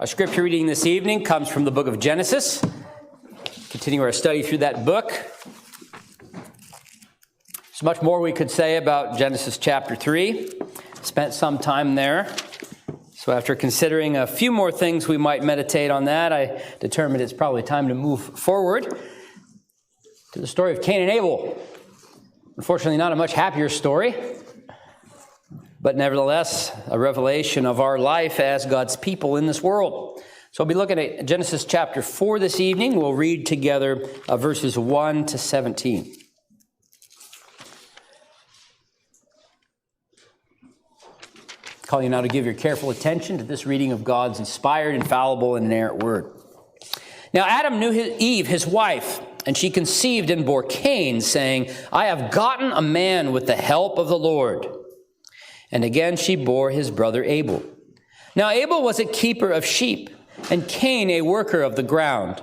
Our scripture reading this evening comes from the book of Genesis. Continue our study through that book. There's much more we could say about Genesis chapter 3. Spent some time there. So after considering a few more things we might meditate on that, I determined it's probably time to move forward to the story of Cain and Abel. Unfortunately, not a much happier story, but nevertheless, a revelation of our life as God's people in this world. So we'll be looking at Genesis chapter 4 this evening. We'll read together verses 1 to 17. I call you now to give your careful attention to this reading of God's inspired, infallible, and inerrant word. Now Adam knew Eve, his wife, and she conceived and bore Cain, saying, I have gotten a man with the help of the Lord. And again she bore his brother Abel. Now Abel was a keeper of sheep, and Cain a worker of the ground.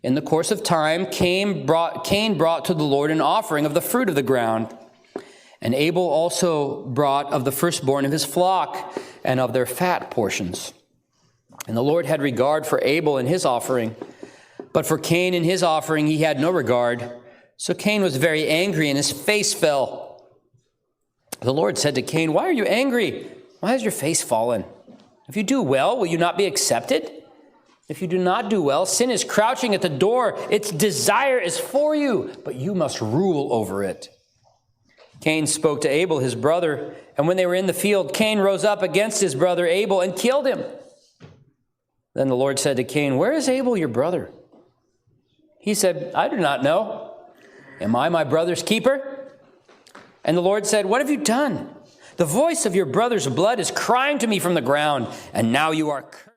In the course of time, Cain brought to the Lord an offering of the fruit of the ground. And Abel also brought of the firstborn of his flock and of their fat portions. And the Lord had regard for Abel and his offering, but for Cain and his offering he had no regard. So Cain was very angry, and his face fell. The Lord said to Cain, why are you angry? Why has your face fallen? If you do well, will you not be accepted? If you do not do well, sin is crouching at the door. Its desire is for you, but you must rule over it. Cain spoke to Abel, his brother, and when they were in the field, Cain rose up against his brother Abel and killed him. Then the Lord said to Cain, where is Abel, your brother? He said, I do not know. Am I my brother's keeper? And the Lord said, what have you done? The voice of your brother's blood is crying to me from the ground, and now you are cursed.